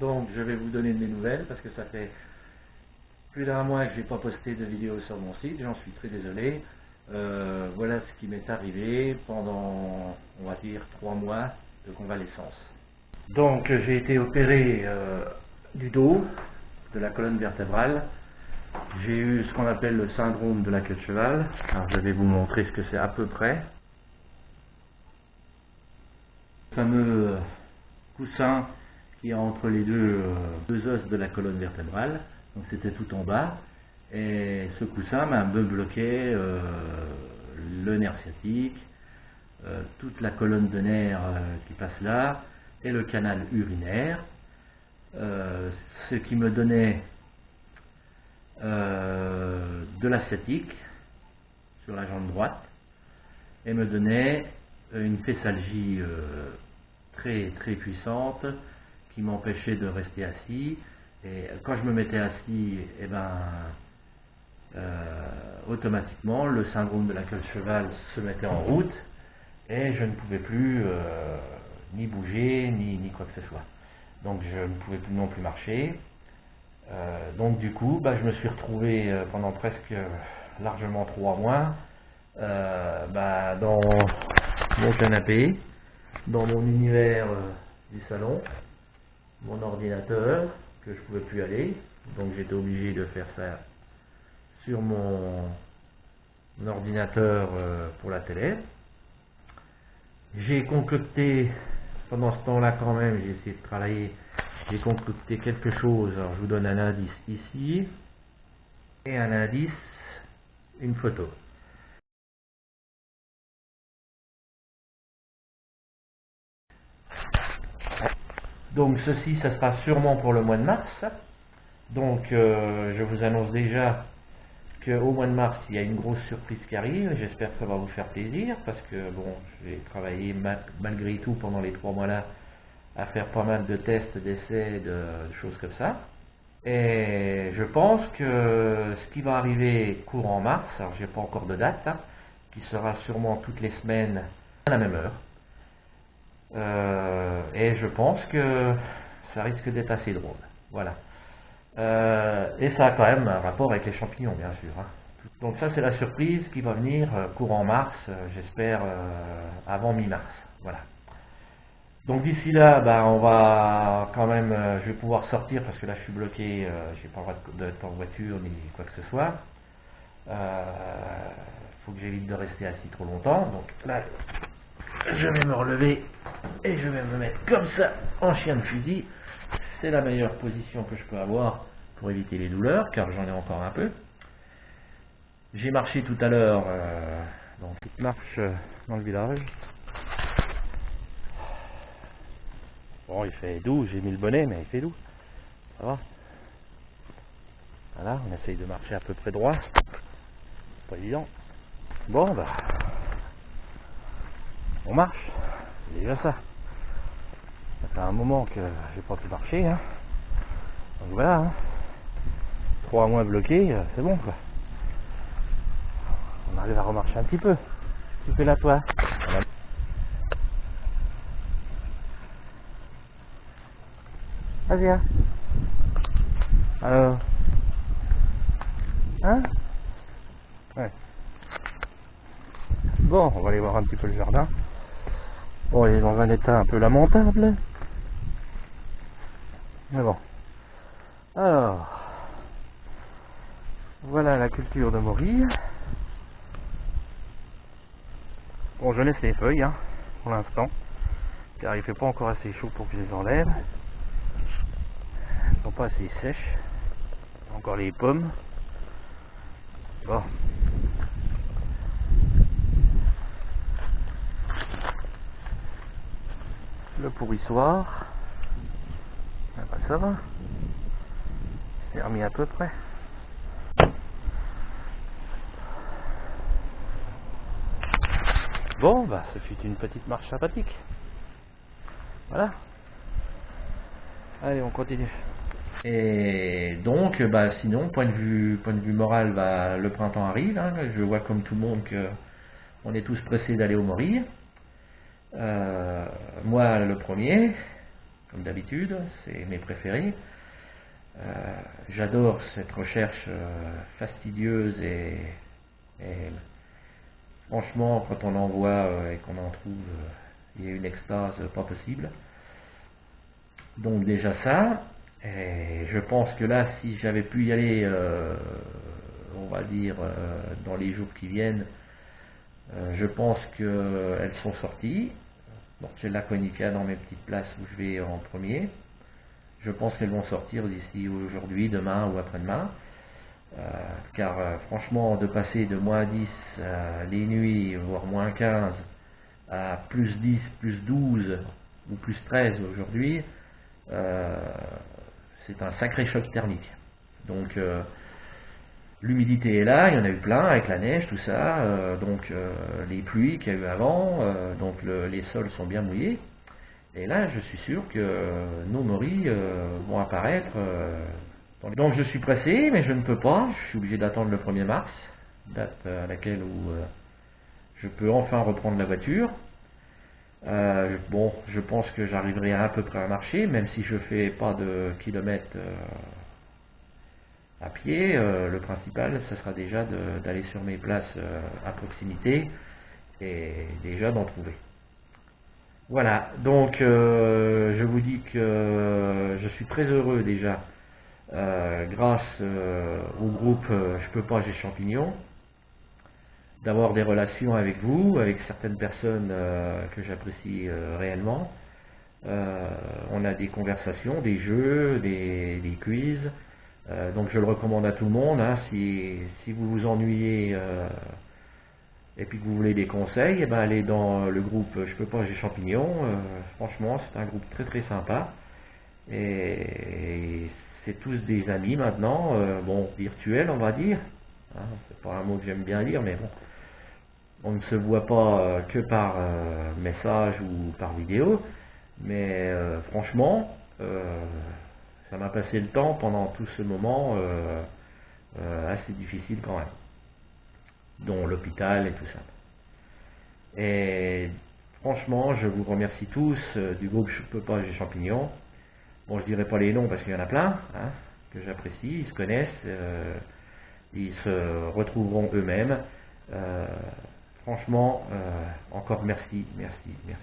donc je vais vous donner des nouvelles parce que ça fait plus d'un mois que je n'ai pas posté de vidéo sur mon site, j'en suis très désolé. Voilà ce qui m'est arrivé pendant, on va dire, 3 mois de convalescence. Donc j'ai été opéré du dos, de la colonne vertébrale. J'ai eu ce qu'on appelle le syndrome de la queue de cheval. Alors je vais vous montrer ce que c'est à peu près. Le fameux coussin qui est entre les deux os de la colonne vertébrale. Donc c'était tout en bas. Et ce coussin me bloquait le nerf sciatique, toute la colonne de nerfs qui passe là, et le canal urinaire, ce qui me donnait de la sciatique sur la jambe droite, et me donnait une féssalgie très puissante qui m'empêchait de rester assis. Et quand je me mettais assis, et automatiquement le syndrome de la queue de cheval se mettait en route et je ne pouvais plus ni bouger ni quoi que ce soit. Donc je ne pouvais plus non plus marcher. Donc du coup je me suis retrouvé pendant presque largement 3 mois dans mon canapé, dans mon univers du salon, mon ordinateur que je ne pouvais plus aller, donc j'étais obligé de faire ça sur mon ordinateur pour la télé. J'ai concocté, pendant ce temps-là quand même, j'ai essayé de travailler, j'ai concocté quelque chose. Alors je vous donne un indice ici, et un indice, une photo. Donc ceci, ça sera sûrement pour le mois de mars. Donc je vous annonce déjà qu'au mois de mars, il y a une grosse surprise qui arrive. J'espère que ça va vous faire plaisir, parce que bon, j'ai travaillé malgré tout pendant les 3 mois là à faire pas mal de tests, d'essais, de choses comme ça. Et je pense que ce qui va arriver courant mars, alors j'ai pas encore de date, qui sera sûrement toutes les semaines à la même heure. Et je pense que ça risque d'être assez drôle. Voilà. Et ça a quand même un rapport avec les champignons, bien sûr. Donc ça, c'est la surprise qui va venir courant mars, j'espère avant mi-mars. Voilà. Donc d'ici là, on va quand même, je vais pouvoir sortir parce que là je suis bloqué, j'ai pas le droit d'être en voiture ni quoi que ce soit. Faut que j'évite de rester assis trop longtemps. Donc là, je vais me relever et je vais me mettre comme ça en chien de fusil. C'est la meilleure position que je peux avoir pour éviter les douleurs, car j'en ai encore un peu. J'ai marché tout à l'heure dans une petite marche dans le village. Bon, il fait doux, j'ai mis le bonnet, mais il fait doux. Ça va. Voilà, on essaye de marcher à peu près droit. Pas évident. Bon, on marche. C'est déjà ça. Ça fait un moment que j'ai pas pu marcher. Donc voilà. 3 mois bloqués, c'est bon quoi. On arrive à remarcher un petit peu. Tu fais là toi. Voilà. Vas-y, hein. Alors. Hein? Ouais. Bon, on va aller voir un petit peu le jardin. Bon, il est dans un état un peu lamentable. Mais bon. Alors. Voilà la culture de morilles. Bon, je laisse les feuilles, pour l'instant. Car il fait pas encore assez chaud pour que je les enlève. Elles sont pas assez sèches. Encore les pommes. Bon. Le pourrissoir. Ça va. C'est remis à peu près. Bon, ce fut une petite marche sympathique. Voilà. Allez, on continue. Et donc, sinon, point de vue moral, le printemps arrive. Je vois comme tout le monde que on est tous pressés d'aller au Morilles. Moi, le premier. comme d'habitude, c'est mes préférés. J'adore cette recherche fastidieuse et franchement, quand on en voit et qu'on en trouve, il y a une extase pas possible. Donc déjà ça, et je pense que là, si j'avais pu y aller, on va dire, dans les jours qui viennent, je pense qu'elles sont sorties. Morcella Conica dans mes petites places où je vais en premier. Je pense qu'elles vont sortir d'ici aujourd'hui, demain ou après-demain. Car franchement, de passer de moins 10 les nuits, voire moins 15, à plus 10, plus 12 ou plus 13 aujourd'hui, c'est un sacré choc thermique. Donc l'humidité est là, il y en a eu plein avec la neige, tout ça, les pluies qu'il y a eu avant, les sols sont bien mouillés. Et là, je suis sûr que nos moris vont apparaître. Donc je suis pressé, mais je ne peux pas. Je suis obligé d'attendre le 1er mars, date à laquelle je peux enfin reprendre la voiture. Bon, je pense que j'arriverai à peu près à marcher, même si je fais pas de kilomètres à pied. Le principal, ce sera déjà d'aller sur mes places à proximité et déjà d'en trouver. Voilà, donc je vous dis que je suis très heureux déjà, grâce au groupe Je peux pas, j'ai champignons, d'avoir des relations avec vous, avec certaines personnes que j'apprécie réellement. On a des conversations, des jeux, des quiz, donc je le recommande à tout le monde, hein, si vous vous ennuyez et puis que vous voulez des conseils, eh ben allez dans le groupe Je peux pas, j'ai champignons. Franchement, c'est un groupe très très sympa. Et c'est tous des amis maintenant, bon, virtuels on va dire. Hein, c'est pas un mot que j'aime bien dire, mais bon. On ne se voit pas que par message ou par vidéo. Mais franchement, ça m'a passé le temps pendant tout ce moment assez difficile quand même, dont l'hôpital et tout ça. Et franchement, je vous remercie tous du groupe Je peux pas, j'ai champignons. Bon, je dirai pas les noms parce qu'il y en a plein, hein, que j'apprécie, ils se connaissent, ils se retrouveront eux-mêmes. Franchement, encore merci, merci, merci.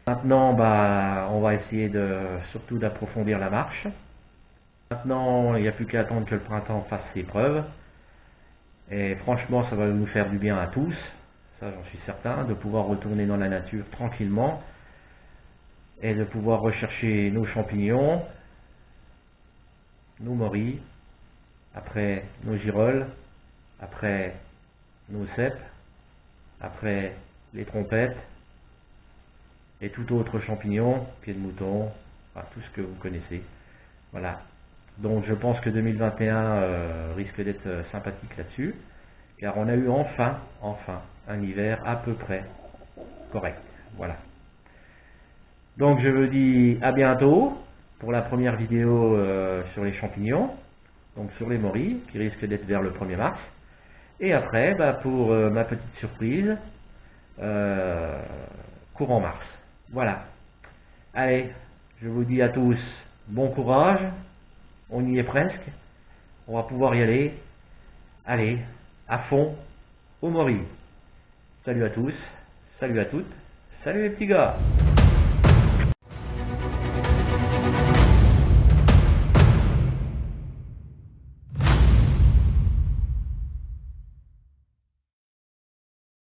Maintenant, on va essayer surtout d'approfondir la marche. Maintenant, il n'y a plus qu'à attendre que le printemps fasse ses preuves. Et franchement, ça va nous faire du bien à tous, ça j'en suis certain, de pouvoir retourner dans la nature tranquillement et de pouvoir rechercher nos champignons, nos moris, après nos girolles, après nos cèpes, après les trompettes et tout autre champignon, pied de mouton, enfin, tout ce que vous connaissez. Voilà. Donc je pense que 2021 risque d'être sympathique là-dessus, car on a eu enfin un hiver à peu près correct. Voilà. Donc je vous dis à bientôt pour la première vidéo sur les champignons, donc sur les moris, qui risque d'être vers le 1er mars. Et après, pour ma petite surprise, courant mars. Voilà. Allez, je vous dis à tous bon courage. On y est presque. On va pouvoir y aller. Allez, à fond, au moris. Salut à tous, salut à toutes, salut les petits gars.